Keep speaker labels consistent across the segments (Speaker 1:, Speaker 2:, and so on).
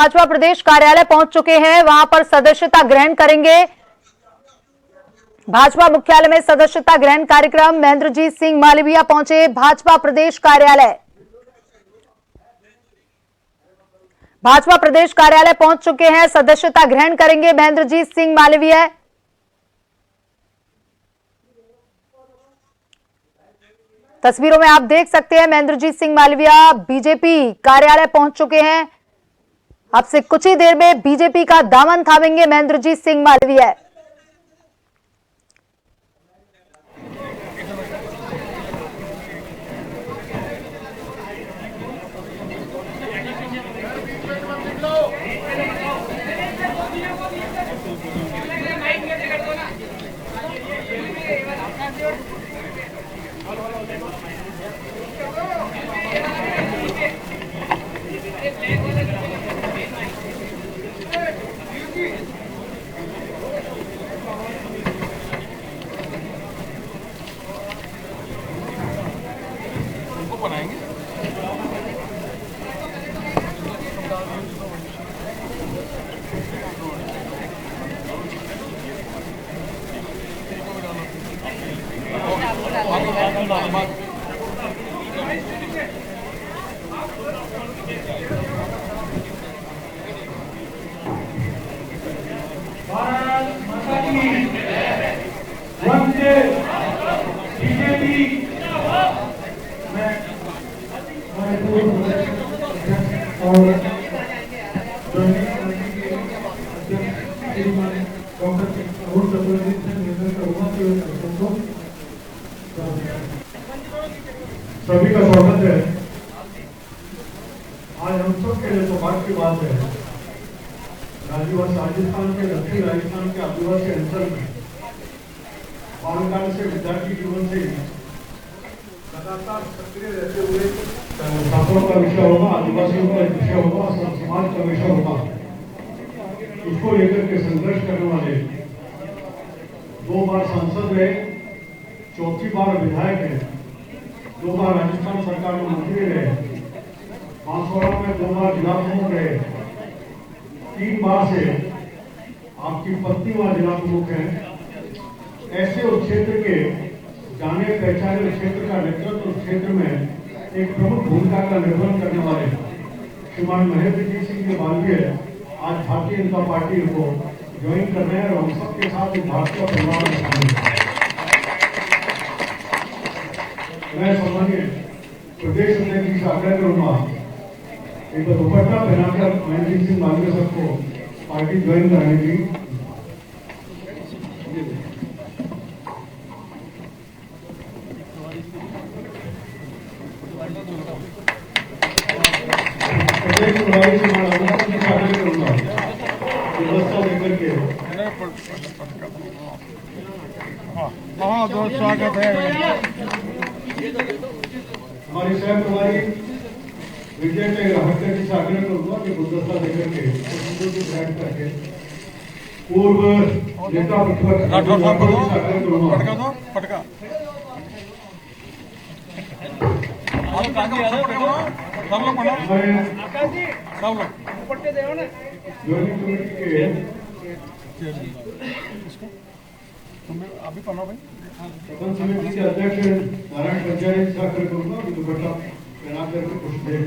Speaker 1: भाजपा प्रदेश कार्यालय पहुंच चुके हैं, वहां पर सदस्यता ग्रहण करेंगे। भाजपा मुख्यालय में सदस्यता ग्रहण कार्यक्रम। महेंद्रजीत सिंह मालवीय पहुंचे भाजपा प्रदेश कार्यालय। भाजपा प्रदेश कार्यालय पहुंच चुके हैं, सदस्यता ग्रहण करेंगे महेंद्रजीत सिंह मालवीय। तस्वीरों में आप देख सकते हैं महेंद्रजीत सिंह मालवीय बीजेपी कार्यालय पहुंच चुके हैं। अब से कुछ ही देर में बीजेपी का दामन थामेंगे महेंद्रजीत सिंह मालवीय।
Speaker 2: सभी का स्वागत है। आज हम सब के लिए सौभाग्य की बात है, राजस्थान के दक्षिण राजस्थान के आदिवासी अंचल में बालकाल से विद्यार्थी जीवन से लगातार सक्रिय रहते हुए छात्रों का विषय होगा, आदिवासियों का विषय होगा, समाज का विषय होगा, उसको लेकर के संघर्ष करने वाले 2 बार सांसद रहे, 4थी बार विधायक है, 2 बार राजस्थान सरकार में मंत्री रहे, बांसवाड़ा में 2 बार जिला प्रमुख रहे, 3 बार से आपकी पत्नी वहां जिला प्रमुख है। ऐसे उस क्षेत्र के जाने पहचाने उस क्षेत्र का नेतृत्व उस क्षेत्र में एक प्रमुख भूमिका का निर्वहन करने वाले श्रीमान महेंद्रजीत सिंह मालवीय आज भारतीय जनता पार्टी को ज्वाइन कर रहे हैं और हम सबके साथ भाजपा परिवार में शामिल हैं। मैं सम्मानीय प्रदेश अध्यक्ष जी से आग्रह करूंगा, एक दुपट्टा पहनाकर महेंद्रजीत सिंह मालवीय सबको पार्टी ज्वाइन कराने की। प्रदेश प्रभारी से आग्रह करूंगा व्यवस्था लेकर के।
Speaker 3: बहुत स्वागत है।
Speaker 2: हमारे सह प्रभारी विजय हत्या जी से आग्रह करूंगा कि गुलदस्ता देकर के ग्रहण करके पूर्व नेता प्रतिपक्ष आग्रह करूंगा।
Speaker 3: पटका अभी पढ़ो भाई।
Speaker 2: समिति के अध्यक्ष नारायण पंचायत से आग्रह करूंगा कि दुपट्टा पहना करके कुछ देर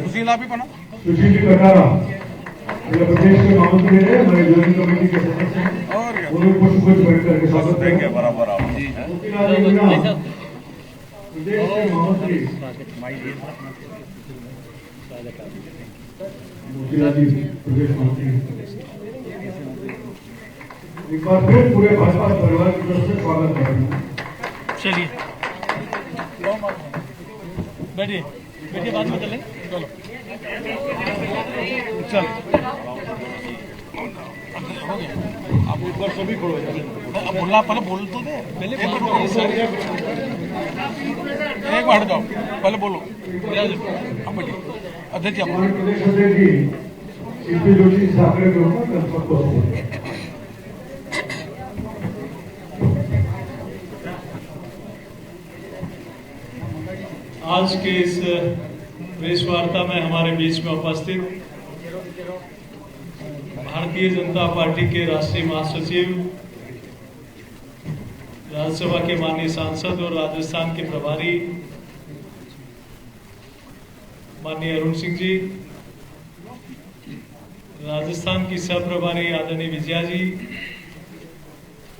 Speaker 3: सुशील आप भी पढ़ो।
Speaker 2: सुशील जी कटारा प्रदेश के महामंत्री है, हमारे ज्वाइनिंग कमेटी के सदस्य हैं, उन्हें कुछ बैठ करके स्वागत करेंगे। बराबर आप प्रदेश के महामंत्री प्रदेश मंत्री एक बार फिर पूरे भाजपा परिवार की तरफ से स्वागत करते हैं।
Speaker 3: चलिए बैठिए बैठिए, बाद में चलेंगे। चलो चल आप ऊपर सभी खड़ो अब बोलना पहले बोल तो दे, पहले एक बार हट जाओ, पहले बोलो। हम बैठिए अध्यक्ष आप
Speaker 2: प्रदेश अध्यक्ष जी सीपी जोशी से आग्रह करूंगा।
Speaker 4: आज के इस प्रेस वार्ता में हमारे बीच में उपस्थित भारतीय जनता पार्टी के राष्ट्रीय महासचिव, राज्यसभा के माननीय सांसद और राजस्थान के प्रभारी माननीय अरुण सिंह जी, राजस्थान की सह प्रभारी आदरणीय विजया जी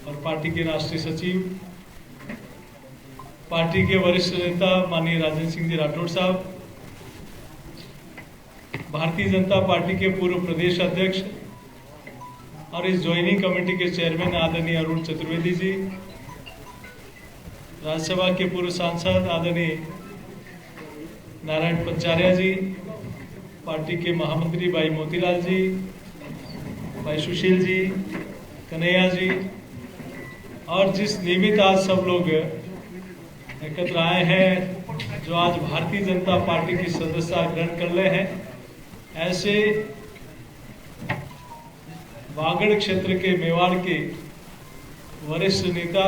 Speaker 4: और पार्टी के राष्ट्रीय सचिव, पार्टी के वरिष्ठ नेता माननीय राजेंद्र सिंह जी राठौड़ साहब, भारतीय जनता पार्टी के पूर्व प्रदेश अध्यक्ष और इस ज्वाइनिंग कमेटी के चेयरमैन आदरणीय अरुण चतुर्वेदी जी, राज्यसभा के पूर्व सांसद आदरणीय नारायण पंचारिया जी, पार्टी के महामंत्री भाई मोतीलाल जी, भाई सुशील जी, कन्हैया जी, और जिस निमित्त आज सब लोग एकत्र आए हैं, जो आज भारतीय जनता पार्टी की सदस्यता ग्रहण कर रहे हैं, ऐसे वागड़ क्षेत्र के मेवाड़ के वरिष्ठ नेता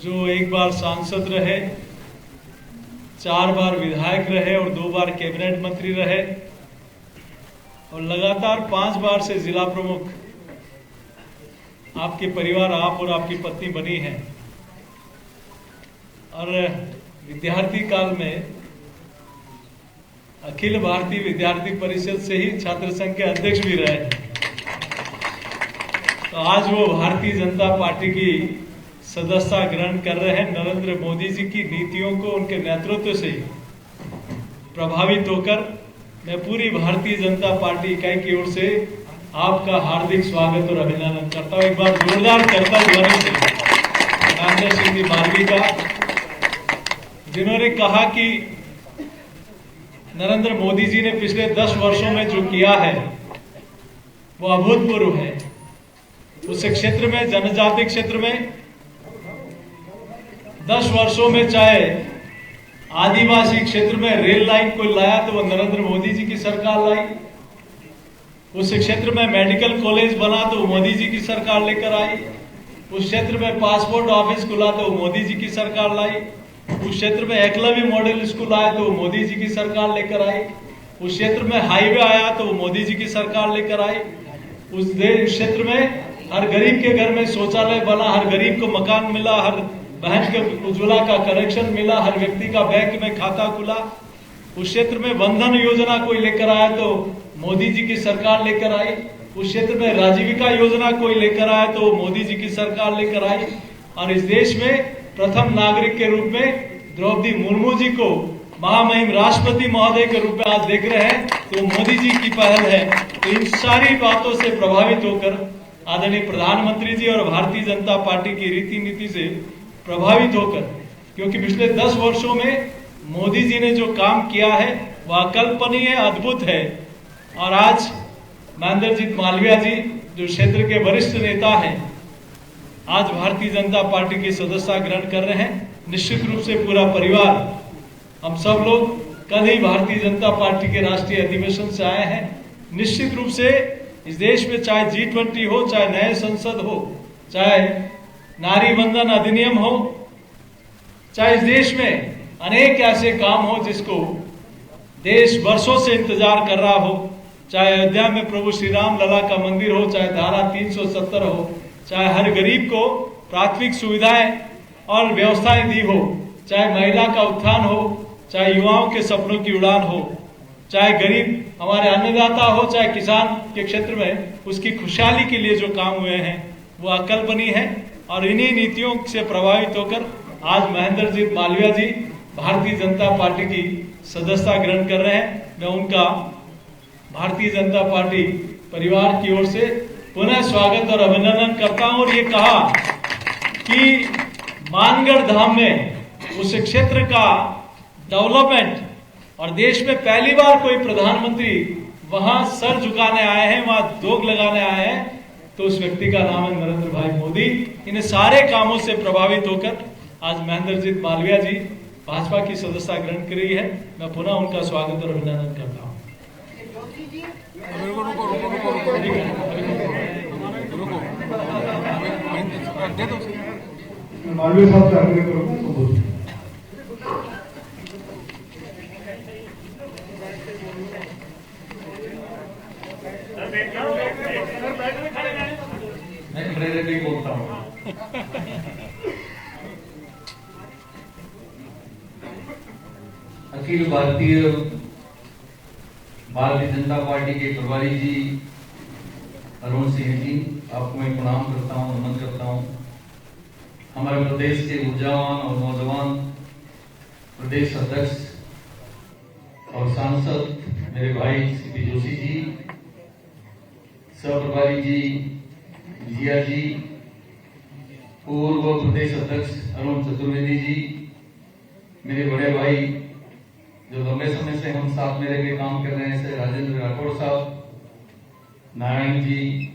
Speaker 4: जो एक बार सांसद रहे, 4 बार विधायक रहे और 2 बार कैबिनेट मंत्री रहे और लगातार 5 बार से जिला प्रमुख आपके परिवार, आप और आपकी पत्नी बनी हैं और विद्यार्थी काल में अखिल भारतीय विद्यार्थी परिषद से ही छात्र संघ के अध्यक्ष भी रहे। तो आज वो भारतीय जनता पार्टी की सदस्यता ग्रहण कर रहे हैं। नरेंद्र मोदी जी की नीतियों को उनके नेतृत्व से प्रभावित होकर मैं पूरी भारतीय जनता पार्टी इकाई की ओर से आपका हार्दिक स्वागत और अभिनंदन करता हूं। एक बार जोरदार करता ध्वनि से महेंद्र सिंह जी मालवीय का, जिन्होंने कहा कि नरेंद्र मोदी जी ने पिछले 10 वर्षों में जो किया है वो अभूतपूर्व है। उस क्षेत्र में, जनजाति क्षेत्र में 10 वर्षों में चाहे आदिवासी क्षेत्र में रेल लाइन को लाया तो वो नरेंद्र मोदी जी की सरकार लाई। उस क्षेत्र में मेडिकल कॉलेज बना तो मोदी जी की सरकार लेकर आई। उस क्षेत्र में पासपोर्ट ऑफिस खुला तो मोदी जी की सरकार लाई। उस क्षेत्र में एकलव्य मॉडल स्कूल आया तो मोदी जी की सरकार लेकर आई। उस क्षेत्र में हाईवे आया तो मोदी जी की सरकार लेकर आई। उस क्षेत्र में हर गरीब के घर में शौचालय बना, हर गरीब को मकान मिला, हर बहन के उज्ज्वला का कनेक्शन मिला, हर व्यक्ति का बैंक में खाता खुला। उस क्षेत्र में बंधन योजना कोई लेकर आया तो मोदी जी की सरकार लेकर आई। उस क्षेत्र में राजीविका योजना कोई लेकर आया तो मोदी जी की सरकार लेकर आई। और इस देश में प्रथम नागरिक के रूप में द्रौपदी मुर्मू जी को महामहिम राष्ट्रपति महोदय के रूप में आज देख रहे हैं तो मोदी जी की पहल है। तो इन सारी बातों से प्रभावित होकर आदरणीय प्रधानमंत्री जी और भारतीय जनता पार्टी की रीति नीति से प्रभावित होकर, क्योंकि पिछले 10 वर्षों में मोदी जी ने जो काम किया है वह अकल्पनीय, अद्भुत है। और आज महेंद्रजीत मालवीय जी जो क्षेत्र के वरिष्ठ नेता हैं, आज भारतीय जनता पार्टी की सदस्यता ग्रहण कर रहे हैं। निश्चित रूप से पूरा परिवार, हम सब लोग कल ही भारतीय जनता पार्टी के राष्ट्रीय अधिवेशन से आए हैं। निश्चित रूप से इस देश में चाहे G20 हो, चाहे नए संसद हो, चाहे नारी वंदन अधिनियम हो, चाहे इस देश में अनेक ऐसे काम हो जिसको देश वर्षों से इंतजार कर रहा हो, चाहे अयोध्या में प्रभु श्री राम लला का मंदिर हो, चाहे धारा 370 हो, चाहे हर गरीब को प्राथमिक सुविधाएं और व्यवस्थाएं दी हो, चाहे महिला का उत्थान हो, चाहे युवाओं के सपनों की उड़ान हो, चाहे गरीब हमारे अन्नदाता हो, चाहे किसान के क्षेत्र में उसकी खुशहाली के लिए जो काम हुए हैं वो अकल्पनीय है। और इन्हीं नीतियों से प्रभावित होकर आज महेंद्रजीत मालवीय जी भारतीय जनता पार्टी की सदस्यता ग्रहण कर रहे हैं। मैं उनका भारतीय जनता पार्टी परिवार की ओर से पुनः स्वागत और अभिनंदन करता हूं। और ये कहा कि मानगढ़ धाम में उस क्षेत्र का डेवलपमेंट और देश में पहली बार कोई प्रधानमंत्री वहां सर झुकाने आए हैं, वहां दोग लगाने आए हैं, तो उस व्यक्ति का नाम है नरेंद्र भाई मोदी। इन सारे कामों से प्रभावित होकर आज महेंद्रजीत मालवीय जी भाजपा की सदस्यता ग्रहण कर रही है। मैं पुनः उनका स्वागत और अभिनंदन करता हूं।
Speaker 2: मालवीय साहब से आग्रह करूंगा संबोधित।
Speaker 5: मैं प्रेरक ही बोलता हूँ। अखिल भारतीय जनता पार्टी के प्रभारी जी अरुण सिंह जी, आपको मैं प्रणाम करता हूँ, नमन करता हूँ। हमारे प्रदेश के ऊर्जावान और नौजवान प्रदेश अध्यक्ष और सांसद मेरे भाई सीपी जोशी जी, सह प्रभारी जी विजया जी, पूर्व प्रदेश अध्यक्ष अरुण चतुर्वेदी जी, मेरे बड़े भाई जो लंबे समय से हम साथ में रह के काम कर रहे हैं, राजेंद्र राठौड़ साहब, नारायण जी,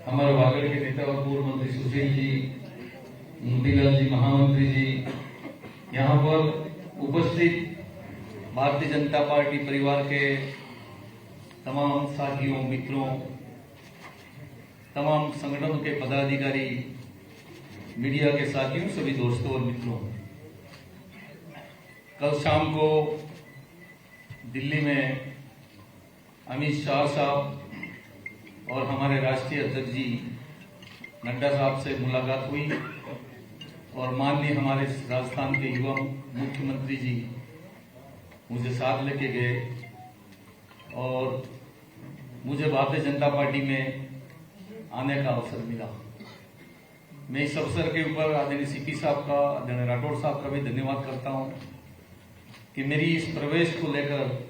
Speaker 5: हमारे वागड़ के नेता और पूर्व मंत्री सुशील जी, मोतीलाल जी, महामंत्री जी, यहाँ पर उपस्थित भारतीय जनता पार्टी परिवार के तमाम साथियों, मित्रों, तमाम संगठनों के पदाधिकारी, मीडिया के साथियों, सभी दोस्तों और मित्रों, कल शाम को दिल्ली में अमित शाह साहब और हमारे राष्ट्रीय अध्यक्ष जी नड्डा साहब से मुलाकात हुई और माननीय हमारे राजस्थान के युवा मुख्यमंत्री जी मुझे साथ लेके गए और मुझे भारतीय जनता पार्टी में आने का अवसर मिला। मैं इस अवसर के ऊपर आदरणीय सीपी साहब का, आदरणीय राठौड़ साहब का भी धन्यवाद करता हूं कि मेरी इस प्रवेश को लेकर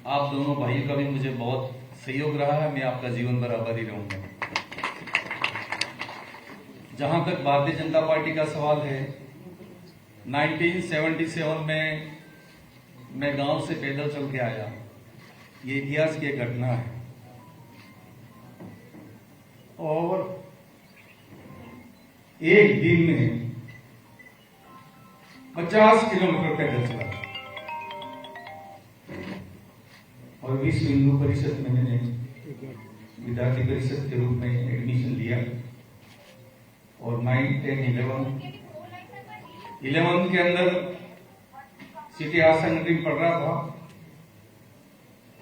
Speaker 5: आप दोनों भाइयों का भी मुझे बहुत सहयोग रहा है। मैं आपका जीवन भर आभारी रहूंगा। जहां तक भारतीय जनता पार्टी का सवाल है, 1977 में मैं गांव से पैदल चल के आया। ये इतिहास की एक घटना है और एक दिन में 50 किलोमीटर पैदल चला और विश्व हिंदू परिषद में मैंने विद्यार्थी परिषद के रूप में एडमिशन लिया और 9, 10, 11 के अंदर सिटी हायर सेकेंडरी पढ़ रहा था।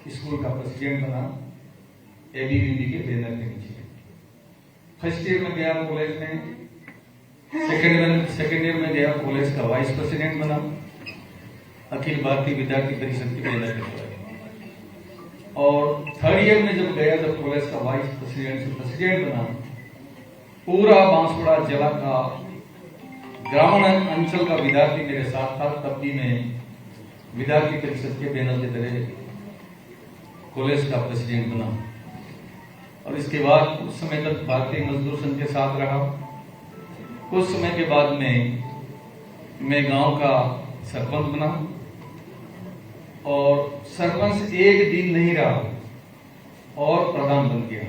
Speaker 5: स्कूल का प्रेसिडेंट बना एबीवीपी के बैनर के नीचे। फर्स्ट ईयर में गया कॉलेज में, सेकेंड ईयर में गया कॉलेज का वाइस प्रेसिडेंट बना अखिल भारतीय विद्यार्थी परिषद के बैनर के ऊपर। और थर्ड ईयर में जब गया, जब कॉलेज का वाइस प्रेसिडेंट से प्रेसिडेंट बना, पूरा बांसवाड़ा जिला का ग्रामीण अंचल का विद्यार्थी मेरे साथ था। तब भी मैं विद्यार्थी परिषद के बैनर के तरह कॉलेज का प्रेसिडेंट बना और इसके बाद कुछ समय तक भारतीय मजदूर संघ के साथ रहा। कुछ समय के बाद में मैं गांव का सरपंच बना और सरपंच एक दिन नहीं रहा और प्रधान बन गया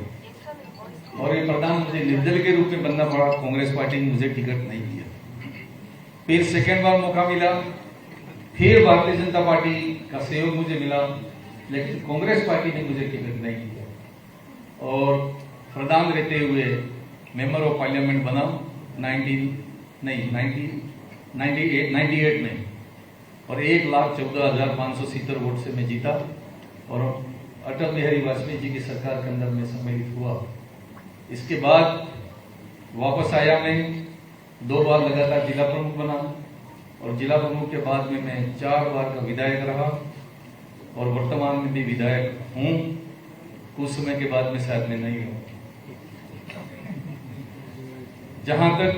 Speaker 5: और ये प्रधान मुझे निर्दलीय के रूप में बनना पड़ा। कांग्रेस पार्टी ने मुझे टिकट नहीं दिया। फिर सेकेंड बार मौका मिला, फिर भारतीय जनता पार्टी का सहयोग मुझे मिला, लेकिन कांग्रेस पार्टी ने मुझे टिकट नहीं दिया और प्रधान रहते हुए मेंबर ऑफ पार्लियामेंट बना 1998 में और 1,14,570 वोट से मैं जीता और अटल बिहारी वाजपेयी जी की सरकार के अंदर में सम्मिलित हुआ। इसके बाद वापस आया, मैं 2 बार लगातार जिला प्रमुख बना और जिला प्रमुख के बाद में मैं 4 बार का विधायक रहा और वर्तमान में भी विधायक हूं। कुछ समय के बाद में शायद मैं नहीं हूं। जहां तक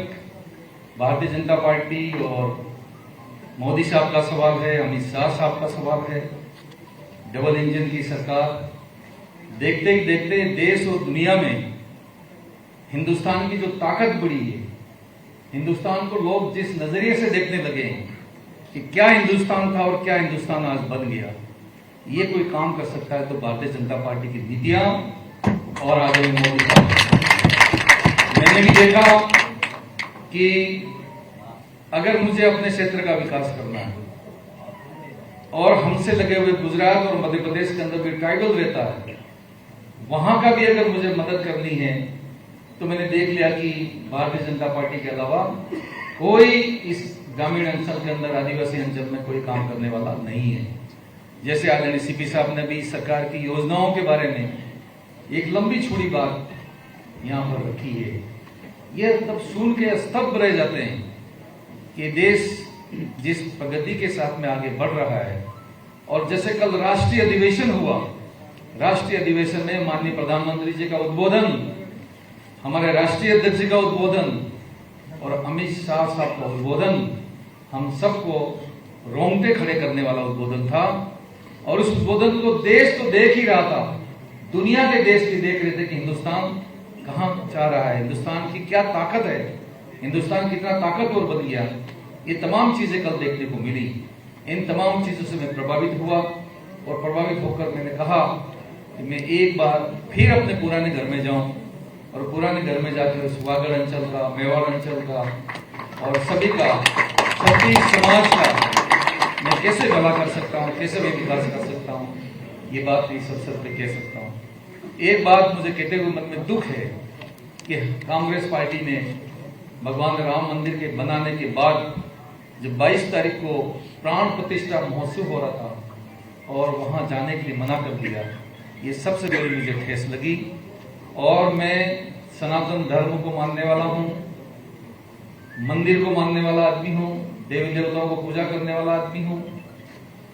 Speaker 5: भारतीय जनता पार्टी और मोदी साहब का सवाल है, अमित शाह साहब का सवाल है, डबल इंजन की सरकार, देखते ही देखते देश और दुनिया में हिंदुस्तान की जो ताकत बढ़ी है, हिंदुस्तान को लोग जिस नजरिए से देखने लगे हैं कि क्या हिंदुस्तान था और क्या हिंदुस्तान आज बन गया, ये कोई काम कर सकता है तो भारतीय जनता पार्टी की नीतियां और आदरणीय मोदी साहब। मैंने भी देखा कि अगर मुझे अपने क्षेत्र का विकास करना है और हमसे लगे हुए गुजरात और मध्य प्रदेश के अंदर भी ट्राइबल रहता है, वहां का भी अगर मुझे मदद करनी है तो मैंने देख लिया कि भारतीय जनता पार्टी के अलावा कोई इस ग्रामीण अंचल के अंदर, आदिवासी अंचल में कोई काम करने वाला नहीं है। जैसे आदरणीय सीपी साहब ने भी सरकार की योजनाओं के बारे में एक लंबी चौड़ी बात यहाँ पर रखी है। ये तब सुन के स्तब्ध रह जाते हैं कि देश जिस प्रगति के साथ में आगे बढ़ रहा है। और जैसे कल राष्ट्रीय अधिवेशन हुआ, राष्ट्रीय अधिवेशन में माननीय प्रधानमंत्री जी का उद्बोधन, हमारे राष्ट्रीय अध्यक्ष जी का उद्बोधन और अमित शाह साहब का उद्बोधन हम सबको रोंगटे खड़े करने वाला उद्बोधन था। और उस उद्बोधन को देश तो देख ही रहा था, दुनिया के देश भी देख रहे थे कि हिंदुस्तान कहां जा रहा है, हिंदुस्तान की क्या ताकत है, हिंदुस्तान कितना ताकतवर बन गया। ये तमाम चीजें कल देखने को मिली। इन तमाम चीजों से मैं प्रभावित हुआ और प्रभावित होकर मैंने कहा कि मैं एक बार फिर अपने पुराने घर में जाऊं और पुराने घर में जाकर उस वागड़ अंचल का, मेवाड़ अंचल का और सभी का, सभी समाज का मैं कैसे भला कर सकता हूं, कैसे मैं विकास कर सकता हूं, ये बात इस अवसर पे कह सकता हूं। एक बात मुझे कहते हुए मन में दुख है कि कांग्रेस पार्टी ने भगवान राम मंदिर के बनाने के बाद जब 22 तारीख को प्राण प्रतिष्ठा महोत्सव हो रहा था और वहां जाने के लिए मना कर दिया, ये सबसे बड़ी मुझे ठेस लगी। और मैं सनातन धर्म को मानने वाला हूं, मंदिर को मानने वाला आदमी हूं, देवी देवताओं को पूजा करने वाला आदमी हूं।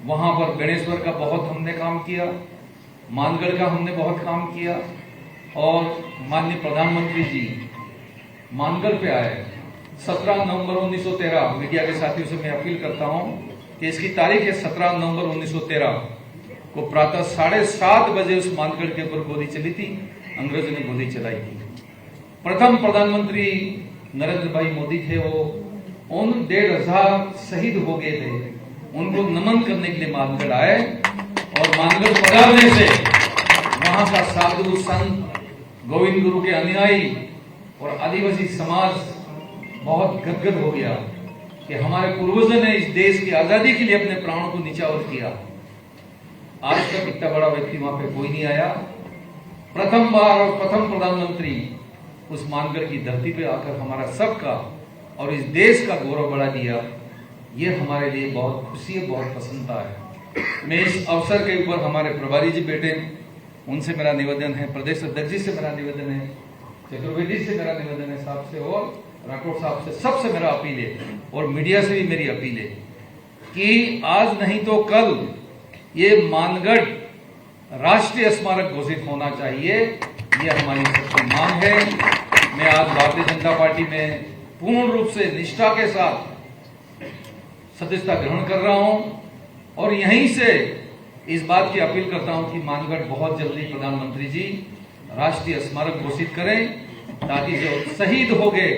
Speaker 5: वहां पर गणेश्वर का बहुत हमने काम किया, मानगढ़ का हमने बहुत काम किया। और माननीय प्रधानमंत्री जी मानगढ़ पे आए 17 नवंबर 1913। मीडिया के साथियों से मैं अपील करता हूं कि इसकी तारीख है 17 नवंबर 1913 को प्रातः 7:30 बजे उस मानगढ़ के ऊपर गोली चली थी, अंग्रेजों ने गोली चलाई थी। प्रथम प्रधानमंत्री नरेंद्र भाई मोदी थे, वो उन 1500 शहीद हो गए थे, उनको नमन करने के लिए मानगढ़ आए। और मानगढ़ पधारने से वहां का साधु संत, गोविंद गुरु के अनुयायी और आदिवासी समाज बहुत गदगद हो गया कि हमारे पूर्वजों ने इस देश की आजादी के लिए अपने प्राणों को न्यौछावर किया। आज तक इतना बड़ा व्यक्ति वहां पे कोई नहीं आया। प्रथम बार और प्रथम प्रधानमंत्री उस मानगढ़ की धरती पे आकर हमारा सबका और इस देश का गौरव बढ़ा दिया। ये हमारे लिए बहुत खुशी है, बहुत प्रसन्नता है। मैं इस अवसर के ऊपर हमारे प्रभारी जी बैठे, उनसे मेरा निवेदन है, प्रदेश अध्यक्ष जी से मेरा निवेदन है, चतुर्वेदी से मेरा निवेदन है, साहब से और राठौड़ साहब से, सबसे मेरा अपील है और मीडिया से भी मेरी अपील है कि आज नहीं तो कल ये मानगढ़ राष्ट्रीय स्मारक घोषित होना चाहिए। ये हमारी सबकी मांग है। मैं आज भारतीय जनता पार्टी में पूर्ण रूप से निष्ठा के साथ सदस्यता ग्रहण कर रहा हूं और यहीं से इस बात की अपील करता हूं कि मानगढ़ बहुत जल्दी प्रधानमंत्री जी राष्ट्रीय स्मारक घोषित करें, ताकि जो शहीद हो गए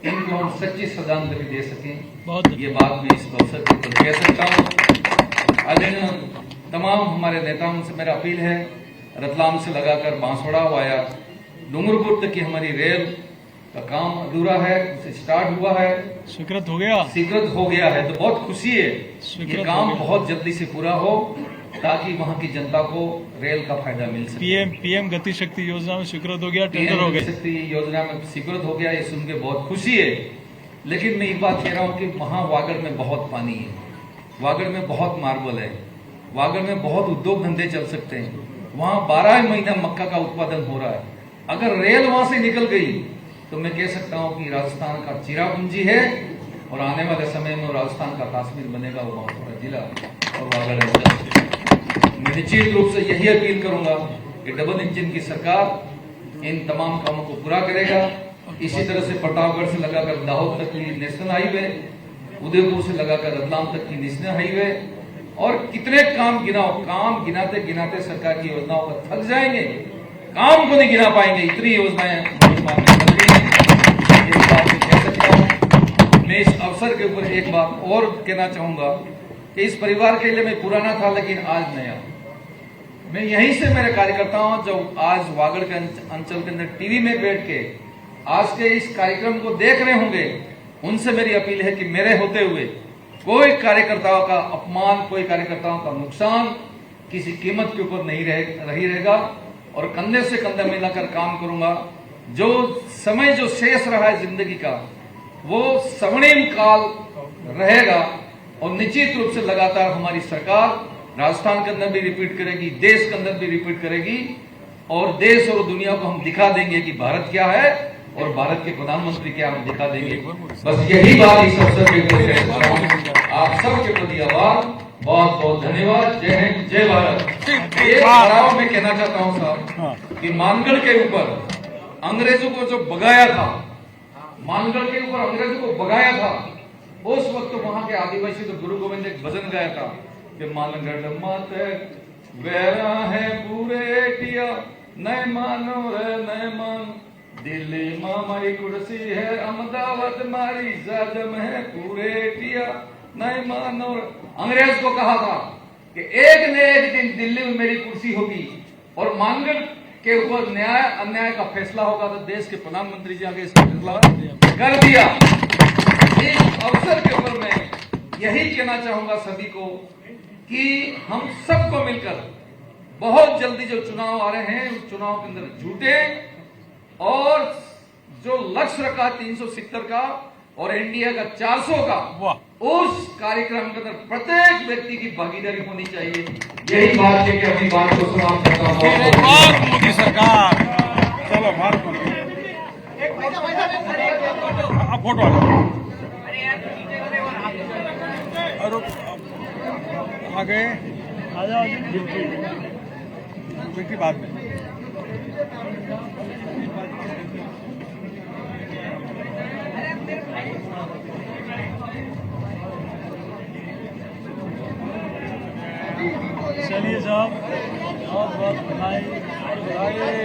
Speaker 5: इनको हम सच्ची श्रद्धांजलि दे सकें। ये बात मैं इस अवसर पर कह सकता हूं। आदरणीय तमाम हमारे नेताओं से मेरा अपील है, रतलाम से लगाकर बांसवाड़ा वाया डूंगरपुर तक की हमारी रेल का काम अधूरा है, उसे स्टार्ट हुआ है,
Speaker 4: स्वीकृत हो गया,
Speaker 5: स्वीकृत हो गया है, तो बहुत खुशी है। ये काम बहुत जल्दी से पूरा हो ताकि वहां की जनता को रेल का फायदा मिल सके।
Speaker 4: पीएम गति शक्ति योजना में स्वीकृत हो गया, टेंडर हो गया,
Speaker 5: शक्ति योजना में स्वीकृत हो गया, ये सुन के बहुत खुशी है। लेकिन मैं एक बात कह रहा हूं कि वहां वागड़ में बहुत पानी है, वागड़ में बहुत मार्बल है, वागड़ में बहुत उद्योग धंधे चल सकते हैं। वहां 12 महीना मक्का का उत्पादन हो रहा है। अगर रेल वहां से निकल गई तो मैं कह सकता हूं कि राजस्थान का चिरापुंजी है और आने वाले समय में राजस्थान का कश्मीर बनेगा, वो बांसवाड़ा जिला और वागड़ अंचल। मैं निश्चित रूप से यही अपील करूंगा कि डबल इंजन की सरकार इन तमाम कामों को पूरा करेगा। इसी तरह से प्रतापगढ़ से लगाकर दाहोद तक की नेशनल हाईवे, उदयपुर से लगाकर रतलाम तक की नेशनल हाईवे और कितने काम गिनाओ, काम गिनाते गिनाते सरकार की योजनाओं पर थक जाएंगे, काम को नहीं गिना पाएंगे, इतनी योजनाएं कह सकता हूं। मैं इस अवसर के ऊपर एक बात और कहना चाहूंगा कि इस परिवार के लिए मैं पुराना था लेकिन आज नया। मैं यहीं से मेरे कार्यकर्ताओं जो आज वागड़ के अंचल के अंदर टीवी में बैठ के आज के इस कार्यक्रम को देख रहे होंगे, उनसे मेरी अपील है कि मेरे होते हुए कोई कार्यकर्ताओं का अपमान, कोई कार्यकर्ताओं का नुकसान किसी कीमत के ऊपर नहीं रहेगा और कंधे से कंधा मिलाकर काम करूंगा। जो समय जो शेष रहा है जिंदगी का वो स्वर्णिम काल रहेगा और निश्चित रूप से लगातार हमारी सरकार राजस्थान के अंदर भी रिपीट करेगी, देश के अंदर भी रिपीट करेगी और देश और दुनिया को हम दिखा देंगे कि भारत क्या है और भारत के प्रधानमंत्री क्या हम दिखा देंगे। बस यही बात इस अवसर के ऊपर कहना चाहता हूं। आप सबके प्रति आभार, बहुत बहुत धन्यवाद। जय हिंद, जय भारत। एक पड़ाव में कहना चाहता हूं साहब कि मानगढ़ के ऊपर अंग्रेजों को जो भगाया था, मानगढ़ के ऊपर अंग्रेजों को भगाया था, उस वक्त तो वहां के आदिवासी तो गुरु गोविंद एक भजन गाया था कि मानगढ़ माते वैरा है पूरे टिया नए मानो रे नए मान, दिल्ली मामाई कुर्सी है अहमदाबाद मारी जाजम है पूरे टिया नए मानो। अंग्रेज को कहा था कि एक न एक दिन दिल्ली में मेरी कुर्सी होगी और मानगढ़ के ऊपर न्याय अन्याय का फैसला होगा, तो देश के प्रधानमंत्री जी आगे इसका फैसला कर दिया। इस अवसर के ऊपर मैं यही कहना चाहूंगा सभी को कि हम सबको मिलकर बहुत जल्दी जो चुनाव आ रहे हैं उस चुनाव के अंदर जुटे और जो लक्ष्य रखा 370 का और इंडिया का 400 का, उस कार्यक्रम के अंदर प्रत्येक व्यक्ति की भागीदारी होनी चाहिए। यही बात है कि अपनी बात को समाप्त करता हूं।
Speaker 3: मोदी सरकार, चलो भारत आप फोटो आगे आ जाओ बेटी बाद में।
Speaker 4: चलिए साहब, बहुत बहुत बधाई कांग्रेस